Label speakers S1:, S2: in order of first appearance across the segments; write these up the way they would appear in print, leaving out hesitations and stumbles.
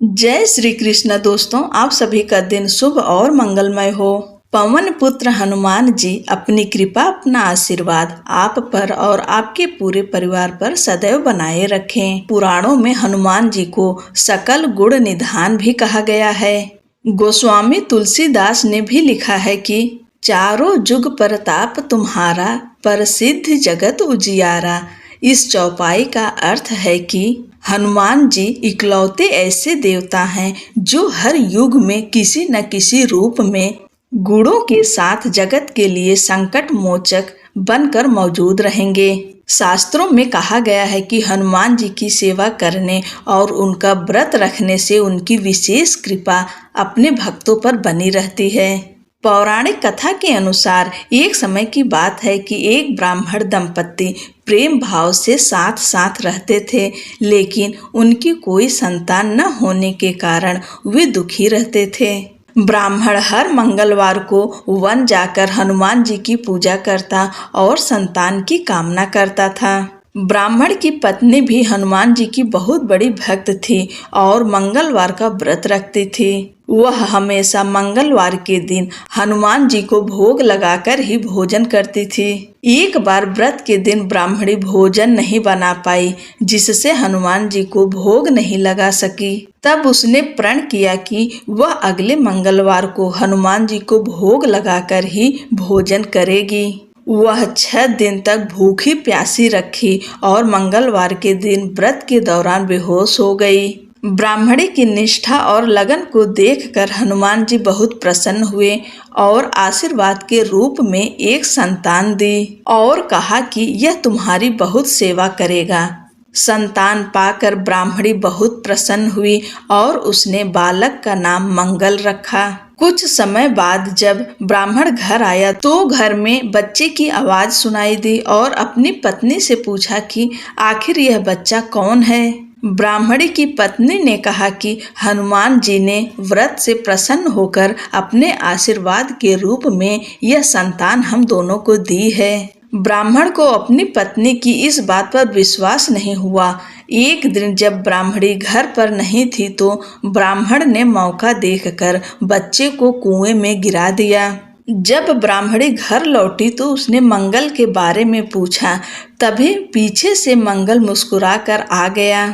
S1: जय श्री कृष्ण दोस्तों, आप सभी का दिन शुभ और मंगलमय हो। पवन पुत्र हनुमान जी अपनी कृपा, अपना आशीर्वाद आप पर और आपके पूरे परिवार पर सदैव बनाए रखें। पुराणों में हनुमान जी को सकल गुण निधान भी कहा गया है। गोस्वामी तुलसीदास ने भी लिखा है कि चारों जुग परताप तुम्हारा, प्रसिद्ध जगत उजियारा। इस चौपाई का अर्थ है कि हनुमान जी इकलौते ऐसे देवता हैं जो हर युग में किसी न किसी रूप में गुणों के साथ जगत के लिए संकट मोचक बनकर मौजूद रहेंगे। शास्त्रों में कहा गया है कि हनुमान जी की सेवा करने और उनका व्रत रखने से उनकी विशेष कृपा अपने भक्तों पर बनी रहती है। पौराणिक कथा के अनुसार एक समय की बात है कि एक ब्राह्मण दंपत्ति प्रेम भाव से साथ साथ रहते थे, लेकिन उनकी कोई संतान न होने के कारण वे दुखी रहते थे। ब्राह्मण हर मंगलवार को वन जाकर हनुमान जी की पूजा करता और संतान की कामना करता था। ब्राह्मण की पत्नी भी हनुमान जी की बहुत बड़ी भक्त थी और मंगलवार का व्रत रखती थी। वह हमेशा मंगलवार के दिन हनुमान जी को भोग लगाकर ही भोजन करती थी। एक बार व्रत के दिन ब्राह्मणी भोजन नहीं बना पाई, जिससे हनुमान जी को भोग नहीं लगा सकी। तब उसने प्रण किया कि वह अगले मंगलवार को हनुमान जी को भोग लगाकर ही भोजन करेगी। वह 6 दिन तक भूखी प्यासी रखी और मंगलवार के दिन व्रत के दौरान बेहोश हो गई। ब्राह्मणी की निष्ठा और लगन को देखकर हनुमान जी बहुत प्रसन्न हुए और आशीर्वाद के रूप में एक संतान दी और कहा कि यह तुम्हारी बहुत सेवा करेगा। संतान पाकर ब्राह्मणी बहुत प्रसन्न हुई और उसने बालक का नाम मंगल रखा। कुछ समय बाद जब ब्राह्मण घर आया तो घर में बच्चे की आवाज सुनाई दी और अपनी पत्नी से पूछा कि आखिर यह बच्चा कौन है। ब्राह्मणी की पत्नी ने कहा कि हनुमान जी ने व्रत से प्रसन्न होकर अपने आशीर्वाद के रूप में यह संतान हम दोनों को दी है। ब्राह्मण को अपनी पत्नी की इस बात पर विश्वास नहीं हुआ। एक दिन जब ब्राह्मणी घर पर नहीं थी तो ब्राह्मण ने मौका देखकर बच्चे को कुएं में गिरा दिया। जब ब्राह्मणी घर लौटी तो उसने मंगल के बारे में पूछा। तभी पीछे से मंगल मुस्कुराकर आ गया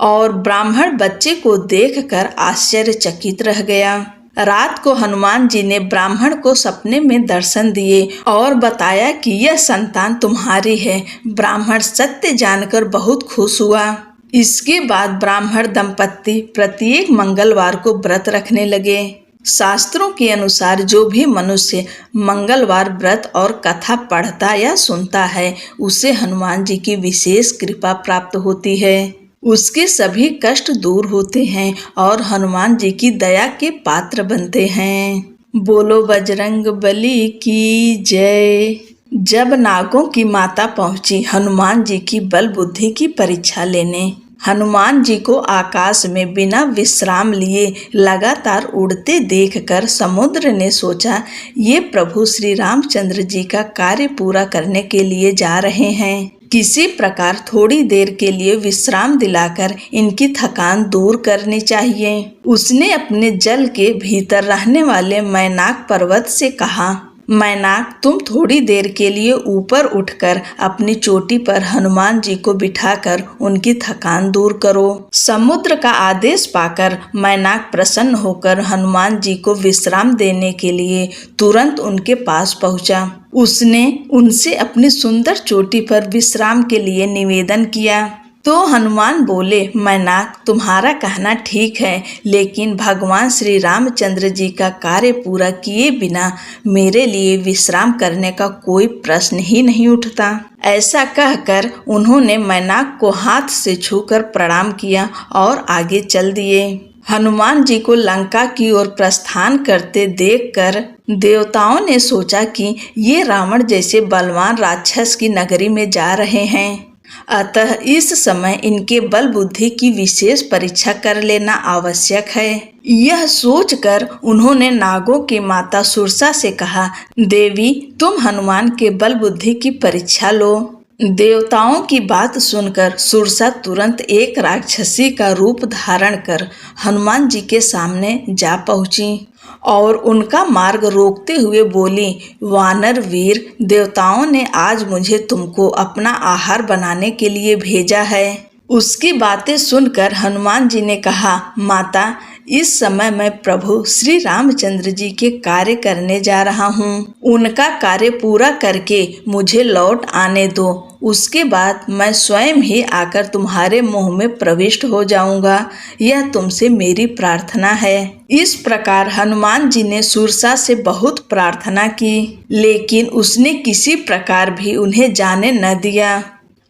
S1: और ब्राह्मण बच्चे को देखकर आश्चर्यचकित रह गया। रात को हनुमान जी ने ब्राह्मण को सपने में दर्शन दिए और बताया कि यह संतान तुम्हारी है। ब्राह्मण सत्य जानकर बहुत खुश हुआ। इसके बाद ब्राह्मण दंपत्ति प्रत्येक मंगलवार को व्रत रखने लगे। शास्त्रों के अनुसार जो भी मनुष्य मंगलवार व्रत और कथा पढ़ता या सुनता है, उसे हनुमान जी की विशेष कृपा प्राप्त होती है। उसके सभी कष्ट दूर होते हैं और हनुमान जी की दया के पात्र बनते हैं। बोलो बजरंग बली की जय। जब नागों की माता पहुंची हनुमान जी की बल बुद्धि की परीक्षा लेने, हनुमान जी को आकाश में बिना विश्राम लिए लगातार उड़ते देखकर समुद्र ने सोचा, ये प्रभु श्री रामचंद्र जी का कार्य पूरा करने के लिए जा रहे हैं। किसी प्रकार थोड़ी देर के लिए विश्राम दिलाकर इनकी थकान दूर करनी चाहिए। उसने अपने जल के भीतर रहने वाले मैनाक पर्वत से कहा, मैनाक तुम थोड़ी देर के लिए ऊपर उठकर अपनी चोटी पर हनुमान जी को बिठाकर उनकी थकान दूर करो। समुद्र का आदेश पाकर मैनाक प्रसन्न होकर हनुमान जी को विश्राम देने के लिए तुरंत उनके पास पहुंचा। उसने उनसे अपनी सुंदर चोटी पर विश्राम के लिए निवेदन किया तो हनुमान बोले, मैनाक तुम्हारा कहना ठीक है, लेकिन भगवान श्री रामचंद्र जी का कार्य पूरा किए बिना मेरे लिए विश्राम करने का कोई प्रश्न ही नहीं उठता। ऐसा कहकर उन्होंने मैनाक को हाथ से छूकर प्रणाम किया और आगे चल दिए। हनुमान जी को लंका की ओर प्रस्थान करते देखकर देवताओं ने सोचा कि ये रावण जैसे बलवान राक्षस की नगरी में जा रहे हैं, अतः इस समय इनके बल बुद्धि की विशेष परीक्षा कर लेना आवश्यक है। यह सोचकर उन्होंने नागों की माता सुरसा से कहा, देवी तुम हनुमान के बल बुद्धि की परीक्षा लो। देवताओं की बात सुनकर सुरसा तुरंत एक राक्षसी का रूप धारण कर हनुमान जी के सामने जा पहुंची और उनका मार्ग रोकते हुए बोली, वानर वीर, देवताओं ने आज मुझे तुमको अपना आहार बनाने के लिए भेजा है। उसकी बातें सुनकर हनुमान जी ने कहा, माता, इस समय मैं प्रभु श्री रामचंद्र जी के कार्य करने जा रहा हूँ। उनका कार्य पूरा करके मुझे लौट आने दो। उसके बाद मैं स्वयं ही आकर तुम्हारे मुंह में प्रविष्ट हो जाऊंगा। यह तुमसे मेरी प्रार्थना है। इस प्रकार हनुमान जी ने सुरसा से बहुत प्रार्थना की, लेकिन उसने किसी प्रकार भी उन्हें जाने न दिया।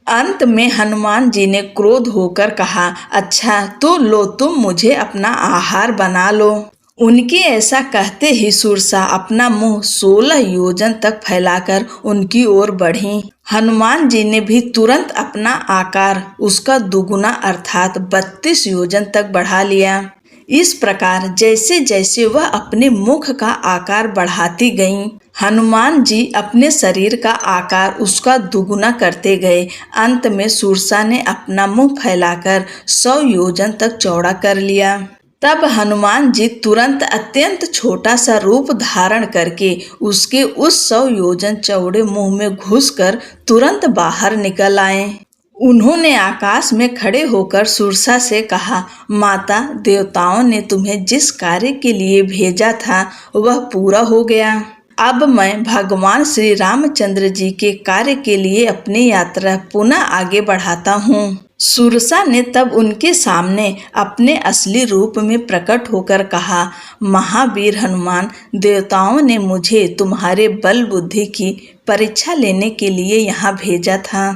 S1: अंत में हनुमान जी ने क्रोध होकर कहा, अच्छा तो लो, तुम मुझे अपना आहार बना लो। उनके ऐसा कहते ही सुरसा अपना मुंह 16 योजन तक फैलाकर उनकी ओर बढ़ी। हनुमान जी ने भी तुरंत अपना आकार उसका दुगुना अर्थात 32 योजन तक बढ़ा लिया। इस प्रकार जैसे जैसे वह अपने मुख का आकार बढ़ाती गईं, हनुमान जी अपने शरीर का आकार उसका दुगुना करते गए। अंत में सुरसा ने अपना मुंह फैलाकर 100 योजन तक चौड़ा कर लिया। तब हनुमान जी तुरंत अत्यंत छोटा सा रूप धारण करके उसके उस 100 योजन चौड़े मुंह में घुसकर तुरंत बाहर निकल आए। उन्होंने आकाश में खड़े होकर सुरसा से कहा, माता, देवताओं ने तुम्हें जिस कार्य के लिए भेजा था वह पूरा हो गया। अब मैं भगवान श्री रामचंद्र जी के कार्य के लिए अपनी यात्रा पुनः आगे बढ़ाता हूँ। सुरसा ने तब उनके सामने अपने असली रूप में प्रकट होकर कहा, महावीर हनुमान, देवताओं ने मुझे तुम्हारे बल बुद्धि की परीक्षा लेने के लिए यहाँ भेजा था।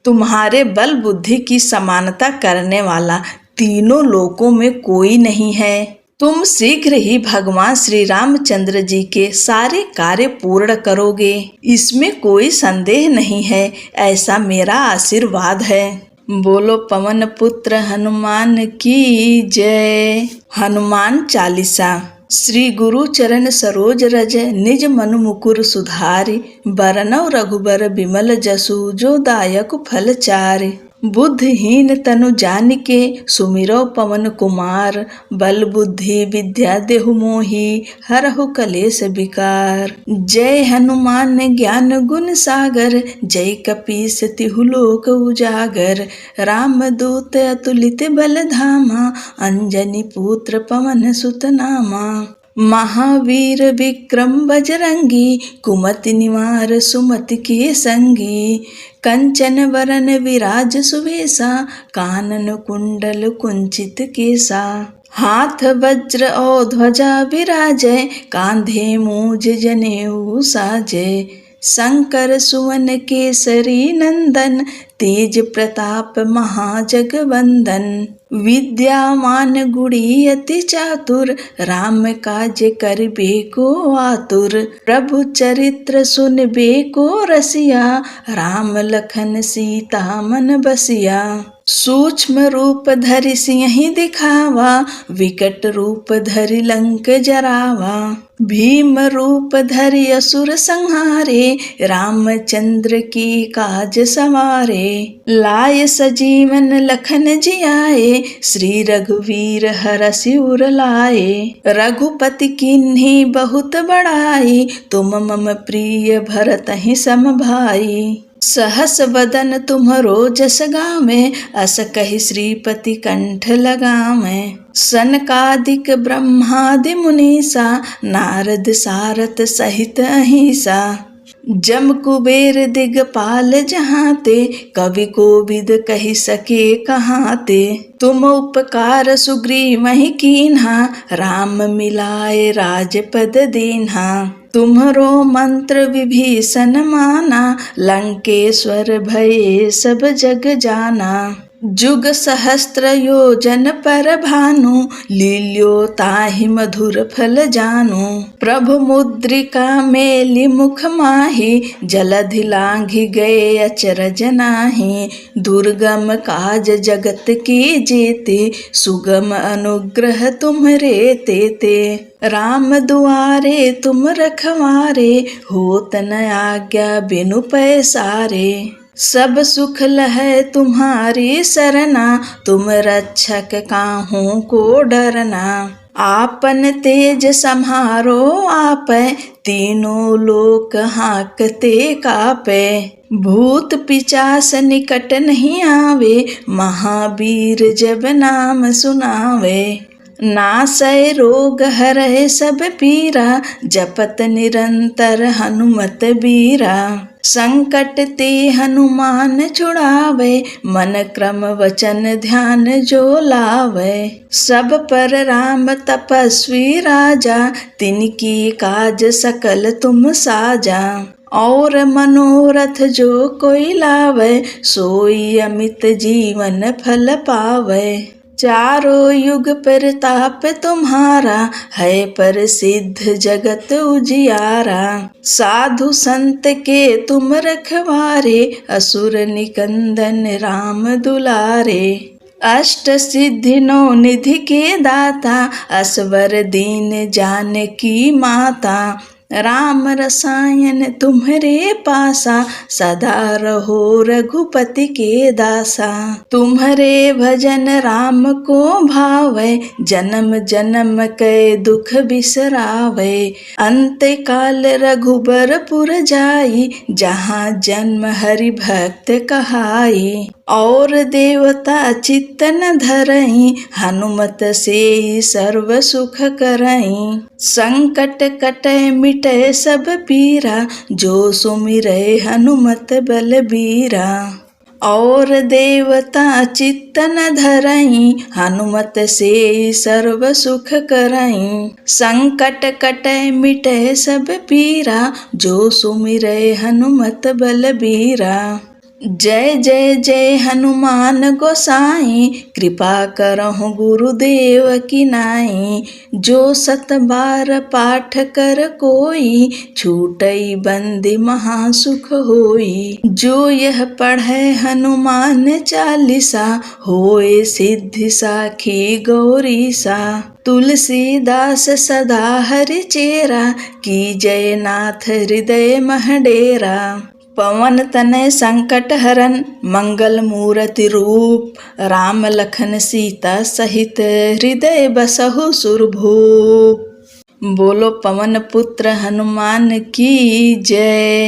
S1: तुम्हारे बल बुद्धि की समानता करने वाला तीनों लोकों में कोई नहीं है। तुम शीघ्र ही भगवान श्री रामचंद्र जी के सारे कार्य पूर्ण करोगे, इसमें कोई संदेह नहीं है। ऐसा मेरा आशीर्वाद है। बोलो पवन पुत्र हनुमान की जय। हनुमान चालीसा। श्री गुरु चरण सरोज रज निज मनु मुकुर सुधारि, बरनउँ रघुबर बिमल जसु जो दायक फल चारि। बुद्धिहीन तनु जानिके सुमिरौ पवन कुमार, बल बुद्धि विद्या देहु मोहि हरहु कलेश विकार। जय हनुमान ज्ञान गुण सागर, जय कपीस तिहु लोक उजागर। राम दूत अतुलित बल धामा, अंजनी पुत्र पवन सुत नामा। महावीर विक्रम बजरंगी, कुमति निवार सुमति के संगी। कंचन वरन विराज सुवेशा, कानन कुंडल कुंचित केसा। हाथ वज्र और ध्वजा विराजय, कांधे मूज जनेऊ साजय। शंकर सुवन केसरी नंदन, तेज प्रताप महाजगवंदन। विद्यावान गुणी अति चातुर, राम काज करिबे को आतुर। प्रभु चरित्र सुनबे को रसिया, राम लखन सीता मन बसिया। सूक्ष्म रूप धरि सिंहि दिखावा, विकट रूप धरि लंक जरावा। भीम रूप धरि असुर संहारे, रामचंद्र की काज सवारे। लाय सजीवन लखन जियाए, श्री रघुवीर हरषि उर लाए। रघुपति कीन्ही बहुत बड़ाई, तुम मम प्रिय भरतहि सम भाई। सहस वदन तुम्हरो जस गावें, अस कहि श्रीपति कंठ लगावें। सनकादिक ब्रह्मादि मुनीसा, नारद सारथ सहित अहिसा। जम कुबेर दिगपाल जहाते, कवि कोविद कहि सके कहाते। तुम उपकार सुग्रीवहि कीन्हा, राम मिलाए राजपद दीन्हा। तुम्हरो मंत्र विभीषण माना, लंकेश्वर भये सब जग जाना। जुग सहस्त्र योजन पर भानु, लील्यो ताहि मधुर फल जानु। प्रभु मुद्रिका मेलि मुख माहि, जलधि लांघि गए अचरज नाहि। दुर्गम काज जगत के जेते, सुगम अनुग्रह तुम्हरे तेते। राम दुआरे तुम रखवारे, होत न आज्ञा बिनु पैसारे। सब सुख लहै तुम्हारी सरना, तुम रक्षक काहू को डरना। आपन तेज सम्हारो आपै, तीनों लोक हाँकते कापै। भूत पिचास निकट नहीं आवे, महावीर जब नाम सुनावे। नासै रोग हरै सब पीरा, जपत निरंतर हनुमत बीरा। संकट ते हनुमान छुड़ावे, मन क्रम वचन ध्यान जो लावे। सब पर राम तपस्वी राजा, तिनकी काज सकल तुम साजा। और मनोरथ जो कोई लावे, सोई अमित जीवन फल पावे। चारों युग प्रताप तुम्हारा, है प्रसिद्ध जगत उजियारा। साधु संत के तुम रखवारे, असुर निकंदन राम दुलारे। अष्ट सिद्धि नौ निधि के दाता, असवर दीन जानकी माता। राम रसायन तुम्हरे पासा, सदा रहो रघुपति के दासा। तुम्हरे भजन राम को भावै, जन्म जन्म के दुख बिसरावै। अंत काल रघुबरपुर जाई, जहाँ जन्म हरि भक्त कहाई। और देवता चित्त न धरई, हनुमत से सर्व सुख करई। संकट कटै मिटै सब पीरा, जो सुमिरै हनुमत बलबीरा। और देवता चित्त न धरई, हनुमत से सर्व सुख करई। संकट कटै मिटै सब पीरा, जो सुमिरै हनुमत बलबीरा। जय जय जय हनुमान गोसाई, कृपा करहु गुरुदेव की नाई। जो सत बार पाठ कर कोई, छूटई बंदी महासुख होई। जो यह पढ़ै हनुमान चालीसा, होए सिद्धि साखी गौरीसा। तुलसीदास सदा हरि चेरा, कीजय नाथ हृदय मह डेरा। पवन तनय संकट हरन, मंगल मूर्ति रूप। राम लखन सीता सहित, हृदय बसहु सुरभूप। बोलो पवन पुत्र हनुमान की जय।